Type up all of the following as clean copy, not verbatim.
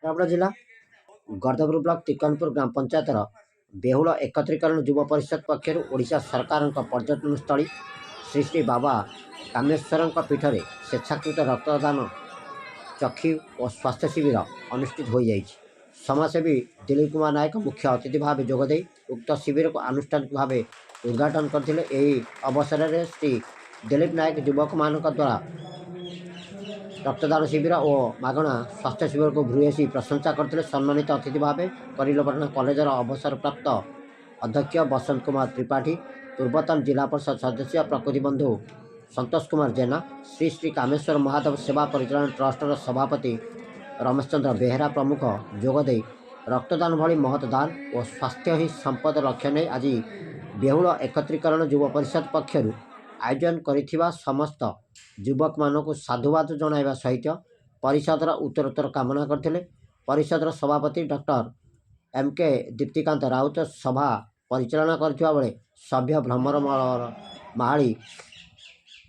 रायगढ़ जिला गर्धपुर ब्लॉक तिकनपुर ग्राम पंचायतर बेहुल एकत्रीकरण युव परिषद पक्षर ओडिशा सरकार पर्यटन स्थली श्री श्री बाबा कामेश्वर पीठ में स्वेच्छाकृत रक्तदान चक्षु और स्वास्थ्य शिविर अनुष्ठित हो जाए। समाजसेवी दिलीप कुमार नायक मुख्य अतिथि भाव जोगदे उक्त शिविर को आनुष्ठानिक भाव उद्घाटन करते। अवसर में श्री दिलीप नायक युवक मान द्वारा रक्तदान शिविर और मागणा स्वास्थ्य शिविर को भूयसी प्रशंसा करते। सम्मानित अतिथि भाव करिलपटना कॉलेजर अवसरप्राप्त अध्यक्ष बसंत कुमार त्रिपाठी, पूर्वतन जिला परिषद सदस्य प्रकृति बंधु संतोष कुमार जेना, श्री श्री कामेश्वर महादेव सेवा परिचालन ट्रस्टर सभापति रमेश चंद्र बेहेरा प्रमुख जोगदे रक्तदान भली महतदान और स्वास्थ्य ही संपद लक्ष्य नहीं आज बेहुल एकत्रीकरण युव परिषद पक्षर आयोजन करिथिबा समस्त युवक मानक साधुवाद जणाइबा सहित परिषदर उत्तरोत्तर कामना करथिले। परिषदर सभापति डॉक्टर एम के दीप्तिकांत राउत सभा परिचालना करथिबा बेले सभ्य भ्रमर महाली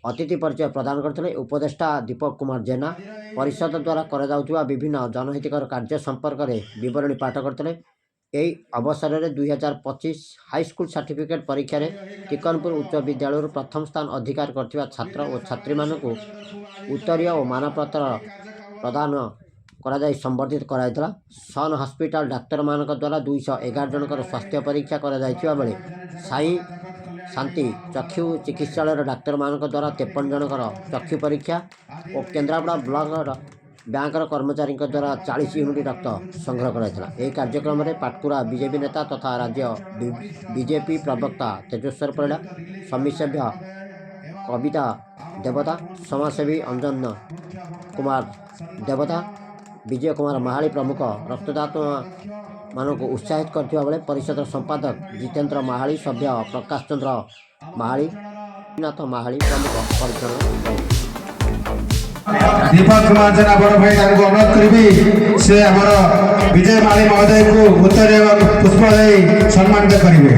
अतिथि परिचय प्रदान करथिले। उपदेष्टा दीपक कुमार जेना परिषद द्वारा कराଯାउथिबा विभिन्न जनहितकर कार्य संपर्क में विवरणी पाठ करथिले। यही अवसर में 2025 हाईस्कूल सर्टिफिकेट परीक्षा में तिकनपुर उच्च विद्यालय प्रथम स्थान अधिकार करथिबा छात्र और छात्री मानक उत्तरीय और मानपत्र प्रदान कराई संबर्धित कराइला। सन हॉस्पिटल डाक्तर मान द्वारा 211 जनकर स्वास्थ्य परीक्षा कराइथिबा बेले साई शांति चक्षु चिकित्सालय डाक्तर मान द्वारा 53 जनकर चक्षु परीक्षा और केन्द्रापड़ा ब्लॉक बैंकर कर्मचारी द्वारा 40 यूनिट रक्त संग्रह कराइला। यह कार्यक्रम में पाटकुरा बीजेपी नेता तथा राज्य बीजेपी प्रवक्ता तेजेश्वर परिड़ा, समिति सभ्य कविता देवता, समाजसेवी अंजन कुमार देवता, विजय कुमार महाली प्रमुख रक्तदाता मानक उत्साहित करथिबा बेले परिषद संपादक जितेन्द्र महाली, सभ्य प्रकाश चंद्र महाली, नाथ महाली प्रमुख परिचालन दीपक कुमार जेना बड़ भाई अनुरोध करी से आमर विजय माली महोदय को उत्तर एवं पुष्प दे सम्मानित करेंगे।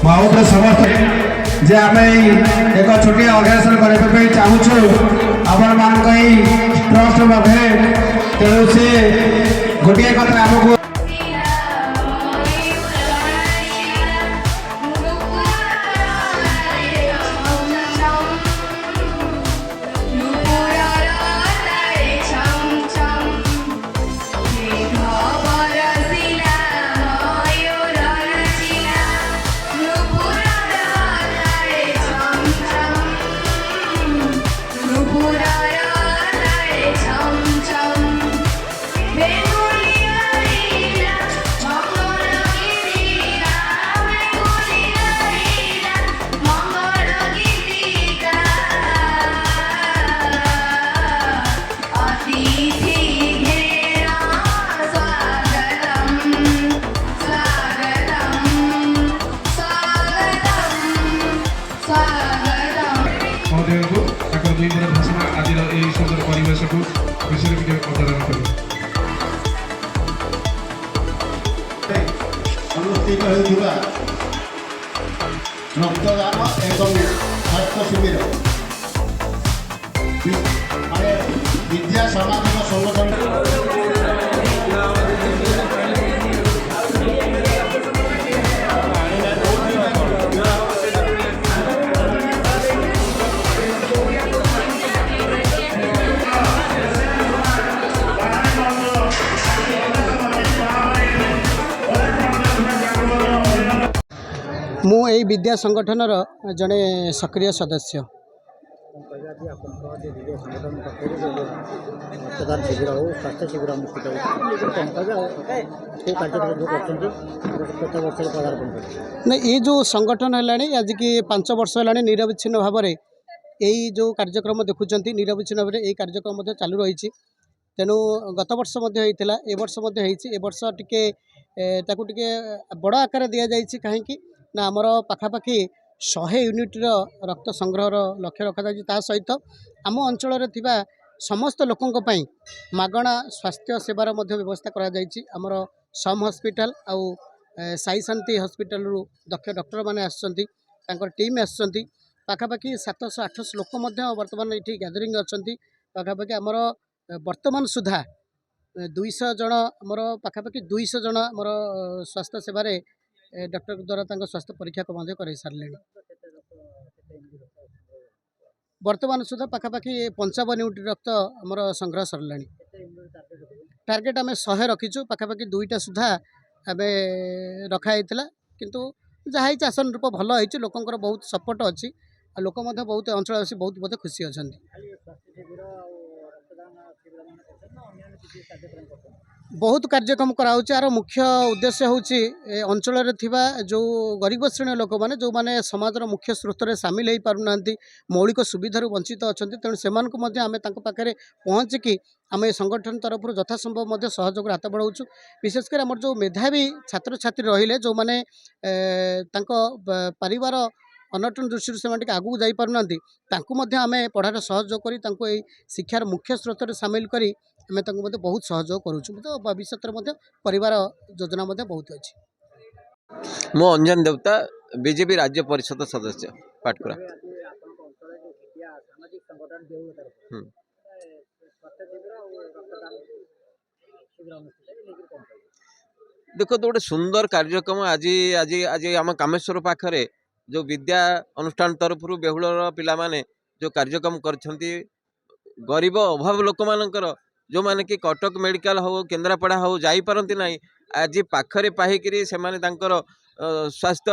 बहुत समस्त जे आम एक छोटिया ऑर्गेनाइजेशन करने चाहूँ आपण मान ट्रस्ट भावे तेणु से गोटे कथा आमको सुंदर परिवेश को विषय अवधारण कर अनुष्ठित होता रक्तदान एवं स्वास्थ्य शिविर विद्या सामाजिक संगठन मु यही विद्या संगठनर जड़े सक्रिय सदस्य। रक्तदान शिविर हो स्वास्थ्य शिविर अनुष्ठित नहीं ये जो संगठन है आज की 5 वर्ष है निरविच्छिन्न भाव में यही जो कार्यक्रम देखुं निरविच्छिन्न भाव में कार्यक्रम चालू रही। तेणु गत वर्ष ए वर्ष टिके बड़ आकार दि जाए कहीं ना आमर पाखापाखि 100 यूनिट रक्त संग्रह लक्ष्य रखा जाए। सहित आम अंचल समस्त लोकों मागणा स्वास्थ्य सेवार व्यवस्था कर सम हॉस्पिटल आउ साई शांति हॉस्पिटल दक्ष डॉक्टर मैंने टीम आसुँच पाखापाखि 700-800 लोक बर्तमान ये गैदरिंग अच्छा पाखापाखि आमर वर्तमान सुधा 200 जन आमर पाखापाखि 200 जन आमर स्वास्थ्य सेवार डॉक्टर द्वारा स्वास्थ्य परीक्षा को कर सारे वर्तमान सुधा पाखापाखि 55 यूनिट रक्त आमर संग्रह सरला टार्गेट आम 100 रखीचु पाखापाखि 2टा सुधा आम रखाई किंतु जहाँ आसन रूप भल होती लोकंर बहुत सपोर्ट अच्छी लोक बहुत अंचलवासी बहुत खुशी अच्छा बहुत कार्यक्रम कराऊँ यार मुख्य उद्देश्य हूँ अंचल जो गरीब श्रेणी लोक मैंने जो मैंने समाजर मुख्य स्रोत में सामिल हो पारना मौलिक सुविधार वंचित अच्छा तेणु से आम पाखे पहुँचिकी आम ये संगठन तरफ यथासंभव सहयोग हाथ बढ़ाऊँ विशेषकर आम जो मेधावी छात्र छात्री रहिले जो मैंने परिवार अनटन दृष्टि से आगू जापारना आम पढ़ार सहयोग कर शिक्षार मुख्य स्रोत में सामिल करी आम बहुत सहयोग करूँ तो भविष्य परिवार योजना बहुत अच्छी मो अंजन देवता बीजेपी राज्य परिषद सदस्य पाटकुरा देखो तो गोटे सुंदर कार्यक्रम आज आज आज आम कामेश्वर पाखरे जो विद्या अनुष्ठान तरफ बेहुलर पिला माने जो कार्यक्रम करछंती गरीब अभाव लोक मानकर जो माने कि कटक मेडिकल हो केन्द्रापड़ा हो जाई पारंती नाही आज पाखरे पाहिकरी से माने तांकर स्वास्थ्य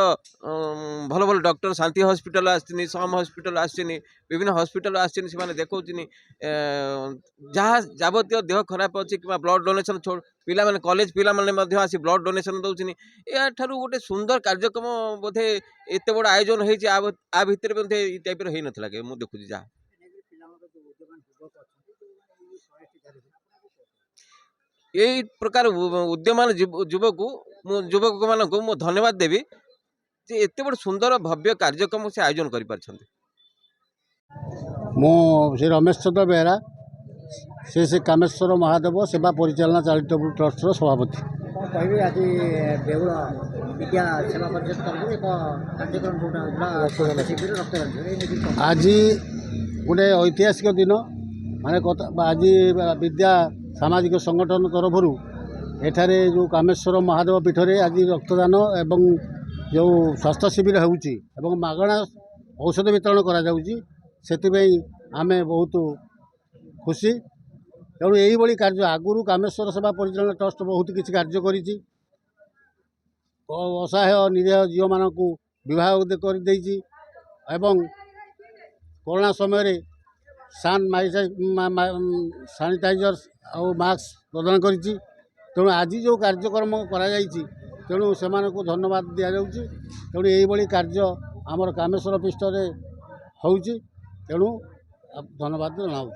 भल भल डॉक्टर शांति हॉस्पिटल आसनी सम हॉस्पिटल आसनी विभिन्न हॉस्पिटल आसनी से माने देखौचिनी जहाँ जावतीय देह खराब अच्छी कि ब्लड डोनेशन छोड़ पिला माने कॉलेज पिला माने मध्य आसी ब्लड डोनेशन दौचिनी या ठारू गोटे सुंदर कार्यक्रम बोधे एते बड़ आयोजन होईची आ भितर बोधे ई टाइप रो हेई नथला के मु देखुची जा यही प्रकार उद्यमान युवक मान को धन्यवाद देवी जे एते बड़ सुंदर भव्य कार्यक्रम से आयोजन कर मो श्री रमेश चंद्र बेहरा से कामेश्वर महादेव सेवा परिचालना चैरिटेबल ट्रस्ट सभापति कहबी आज बेहुल विद्या सेवा परिषद तरफ एक कार्यक्रम आज गोटे ऐतिहासिक दिन माने आज विद्या सामाजिक संगठन तरफ एठारे जो कामेश्वर महादेव पीठरे आज रक्तदान एवं जो स्वास्थ्य शिविर होउची एवं मागणा औषध वितरण करा जाउची सेतिबेई आमे बहुत खुशी तेणु यही कार्य आगुरी कामेश्वर सेवा परिचालन ट्रस्ट बहुत किसी कार्य करिची असहाय निरीह झील मानक विवाह कर देइची एवं कोरोना समय सानिटाइजर और मास्क प्रदान करिची तेणु आज जो कार्यक्रम करा जाइची तेणु से धन्यवाद दि जाउची तेणु यही कार्य आमर कामेश्वर पृष्ठ होउची तेणु धन्यवाद जनाऊँ।